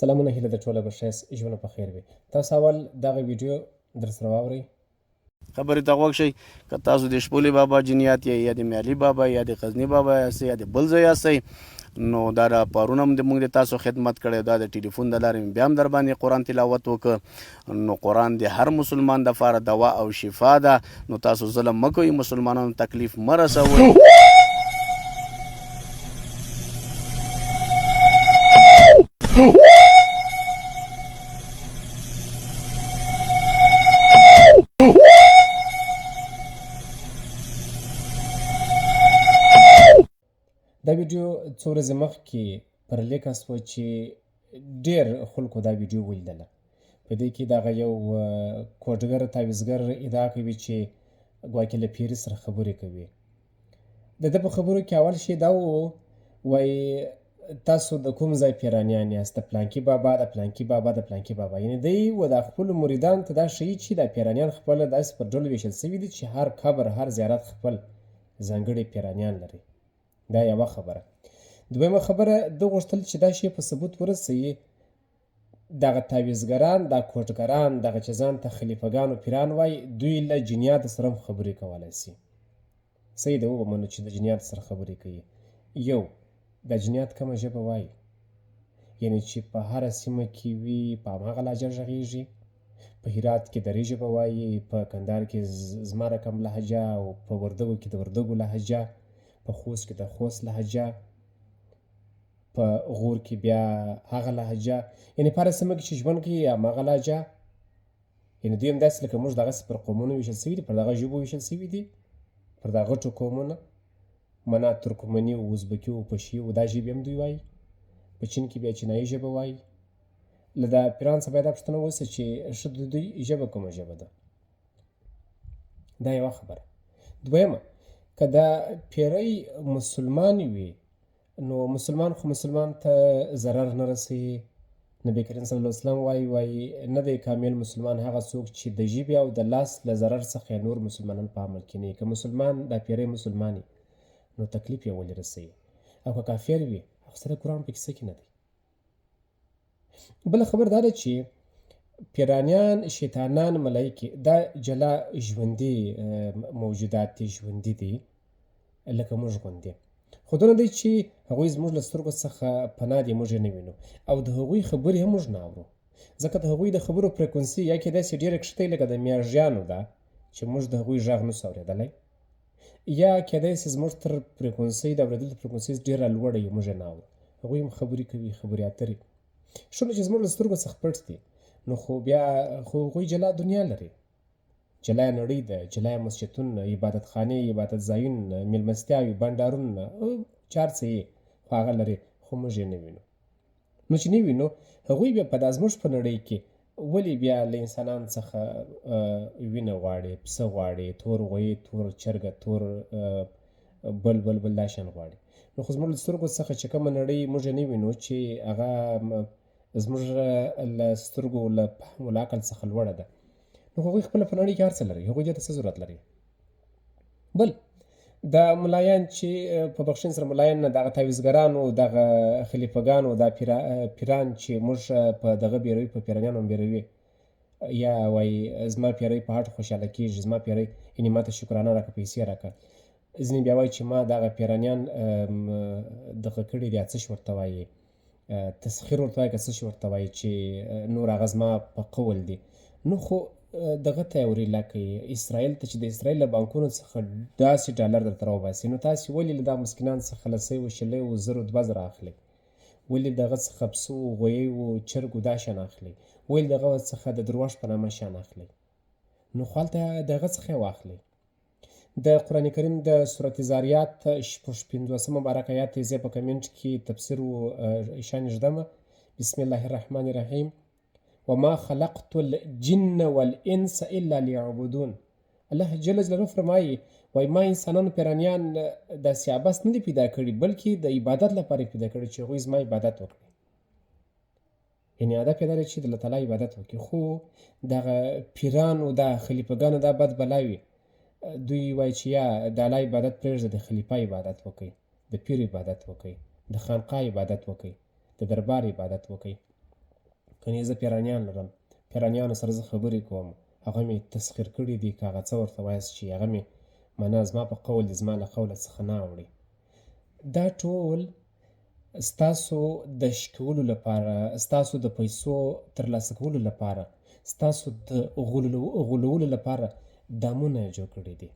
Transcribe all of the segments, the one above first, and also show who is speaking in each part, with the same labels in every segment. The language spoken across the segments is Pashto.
Speaker 1: سلامونه هیله د ټوله به ښایست ژوند په خیر وي. تاسو اول دغه ویډیو در سره واورئ.
Speaker 2: خبرې ته غوږ شئ. که تاسو د شپولي بابا جنیات یې یا د میالي بابا یا د غزني بابا یاستئ یا د بل ځای یاستئ، نو دا راپارونه هم موږ د تاسو خدمت کړی، دا د ټلیفون د لارې بیا هم در باندې قرآن تلاوت وکړ. نو قرآن د هر مسلمان دپاره دوا او شفا ده. نو تاسو ظلم مه کوئ، مسلمانانو تکلیف مه رسوئ.
Speaker 1: دا ویډیو څو ورځې مخکې پر لیکه سوه چې ډېر خلکو دا ویډیو ولیدله. په دې کې دغه یو کوډګر تعویضګر ادعا کوي چې ګواکې له پیري سره خبرې کوي. د ده په خبرو کې اول شی دا وایي تاسو د کوم ځای پیرانیان یاست؟ د پلانکي بابا د پلانکي بابا د پلانکي بابا. یعنې دی و د خپلو مریدانو ته دا ښیي چې دا پیرانیان خپله داسې پر ډلو ویشل سوي دي چې هر قبر هر زیارت خپل ځانګړي پیرانیان لري. دا یوه خبره. دویمه خبره ده غوښتل چې دا شی په ثبوت ورسوي. دغه تعویضګران دا کوټګران دغه چې ځان ته خلیفګان و پیران وایي دوی له جنیاتو سره هم خبرې کولی سي. صحیح ده ومنو چې د جنیاتو سره خبرې کوي. یو دا جنیات کومه ژبه وایي؟ یعنې چې په هره سیمه کې وي په هماغه لهجه غږېږي. په هرات کې دري ژبه وایي، په کندهار کې زما رقم لهجه، او په وردګو کې د وردګو لهجه، په خوست کې د خوست لهجه، په غور کې بیا هغه لهجه. یعنې په هره سیمه کې چې ژوند کوي هماغه لهجه. یعنې دوی هم داسې لکه موږ دغسې پر قومونو ویشل سوي دي، پر دغه ژبو ویشل سوي دي، پر دغه غټو قومونه منا ترکمني و ازبکي و پشي و دا ژبې هم دوی وایي. په چین کې بیا چینایي ژبه وایي. له دا پیران څخه باید دا پوښتنه وسي چې ښه د دوی ژبه کومه ژبه ده؟ دا یوه خبره. دویمه، که دا پیری مسلمان وي نو مسلمان خو مسلمان ته ضرر نه رسوي. نبی کریم صلی الله علیه وسلم وایي نه دی کامل مسلمان هغه څوک چې د ژبې او د لاس له ضرر څخه نور مسلمانان په عمل کې نه. که مسلمان دا پیری مسلمان وي نو تکلیف یې ولې رسوي؟ او که کافر وي هغه سره قرآن په کیسه کې نه دی. بله خبر دا ده چې پیرانیان، شیطانان، ملایکې دا جلا ژوندي موجودات دي، ژوندي دي لکه موږ غوندې. خو دونه دی چې هغوی زموږ له سترګو څخه پناه دي، موږ یې نه وینو، او د هغوی خبرې هم موږ نه اورو. ځکه د هغوی د خبرو فریکونسي یا کیدای سي ډېره کښته لکه د میږیانو ده چې موږ د هغوی غږ نسو اورېدلی، یا کیدای سي زموږ تر فریکونسۍ د اورېدلو فریکونسۍ ډېره لوړه وي، موږ یې نه اورو. هغوی هم خبرې کوي، خبرې اترې. ښه نو چې زموږ له سترګو څخه پټ دي، نو خو بیا خو هغوی جلا دنیا لري، جلا نړۍ ده، جلا مسجدونه، عبادت خانې، عبادت ځایونه، میلمستیاوې، بنډارونه، چې هر څه یې خو هغه لري، خو موږ یې نه وینو. نو چې نه وینو هغوی بیا په دا زموږ په نړۍ کې ولې بیا له انسانانو څخه وینه غواړي، پسه غواړي، تور غویي، تور چرګه، تور بل دا شیان غواړي. نو خو زموږ له سترګو څخه چې کومه نړۍ موږ یې نه وینو چې هغه زموږ له سترګو له فهم له عقل څخه لوړه ده، نو هغوی خپله په نړۍ کې هر څه لري، هغوی دې ته څه ضرورت لري؟ بل دا ملایان چې په بخښنې سره ملایان نه، دغه تعویضګرانو، دغه خلیفګانو، دا پیران چې موږ په دغه بیروي، په پیرانیانو هم بیروي، یا وایي زما پیری په هټ خوشحاله کېږي، زما پیری یعنې ما ته شکرانه راکړه، پیسې راکړه. ځینې بیا وایي چې ما دغه پیرانیان دغه کړي دي، څه شي ورته وایي، تسخیر ورته وایي که څه شي ورته وایي، چې نور هغه زما په قول دي. نو خو دغه ته یې وریلا کوي، اسرائیل ته چې د اسرائیل له بانکونو څخه داسې ډالر درته راوباسي، نو تاسې ولې له دا مسکینانو څخه له 100 زرو 2000 اخلئ؟ ولې دغه څخه پسو، غویو، چرګو دا شیان اخلئ؟ ولې دغه څخه د دروغ په نامه شیان اخلئ؟ نو خو هلته دغه څخه یې واخلئ. د قرآن کریم د سورت زاریات 50 مبارک آیات یې زه په کمنټ کې تفسیر و شانږدمه. بسم الله الرحمن الرحیم وما خلقت الجن والانس الا ليعبدون. الله جل جلاله فرمایي وایي ما انسانانو پیرانیان داسې عبث نه دي پیدا کړي، بلکې د عبادت لپاره پیدا کړي چې هغوی زما عبادت وکړي. یعنې هدف یې دا دی چې د الله تعالی عبادت وکړي. خو دغه پیرانو، دا خلیفګانو دا بد بلاوي دوی وایي چې یا د الله عبادت پرېږده، د خلیفه عبادت وکړئ، د پیر عبادت وکړئ، د خانقاه عبادت وکړئ، د دربار عبادت وکړئ. کنې زه پیرانیان لرم، پیرانیانو سره زه خبرې کوم، هغه مې تسخیر کړي دي، که هغه څه ورته وایاست چې هغه مې معنا زما په قول دي، زما له قوله څخه نه اوړي. دا ټول ستاسو د شکولو لپاره، ستاسو د پیسو ترلاسه کولو لپاره، ستاسو د غولولو لپاره دامونه یې جوړ کړي دي.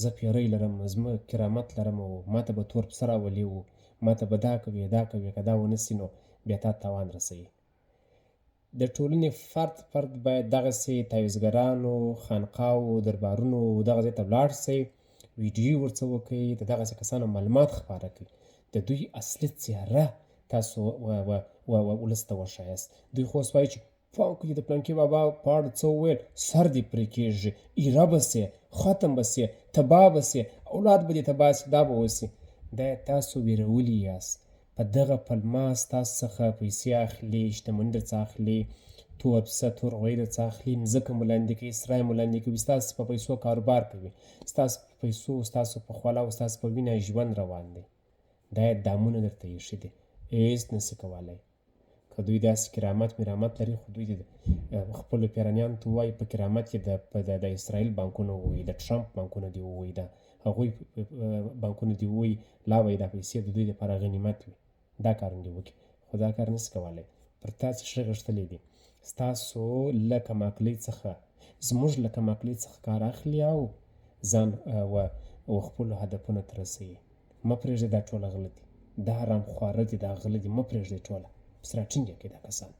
Speaker 1: زه پیری لرم، زما کرامت لرم او ما ته به تور پسه راولي و ما ته به دا کوي دا کوي، که دا ونه سي نو بیا تا تاوان رسوي. د ټولنې فرد باید دغسې تعویضګرانو، خانقاو، دربارونو دغه ځای ته ولاړ سئ، ویډیو ورڅه وکئ، د دغسې کسانو معلومات خپاره کړئ، د دوی اصلي څېره تاسو ولس ته وښایاست. دوی خو اوس وایي چې پام کوئ د پلانکي بابا په اړه څه وویل، سر دې پرې کېږي، ایره به سې، ختم به سې، تباه به سې، اولاد به دې تباه سي، دا به وسي. دا تاسو ویرولي یاست. په دغه پلمه ستاسو څخه پیسې اخلي، شتمني درڅخه اخلي، تور پسه تور غویي درڅخه اخلي، مځکه مو لاندې کوي، سرای مو لاندې کوي، ستاسو په پیسو کاروبار کوي، ستاسو په پیسو، ستاسو په خوله او ستاسو په وینه ژوند روان دی. دا یې دامونه درته ایښي دي، هېڅ نسي کولی. که دوی داسې کرامت مرامت لري، خو دوی خپلو پیرانیانو ته ووایي په کرامت کې د اسرائیل بانکونه ووایي، د ټرمپ بانکونه دې ووایي، د هغوی بانکونه دې ووایي، لا به یې دا پیسې د دوی دپاره غنیمت وي، دا کارونه دې وکړي. خو دا کار نسي کولی. پر تاسې ښه غښتلی دي. ستاسو له کمعقلۍ څخه، زموږ له کمعقلۍ څخه کار اخلي او ځان و خپلو هدفونو ته رسوي. مه پرېږدئ دا ټوله غله دي، دا حرام خواره دي، دا غله دي، مه پرېږدئ ټوله. پس راټینګ یې کړئ دا کسان.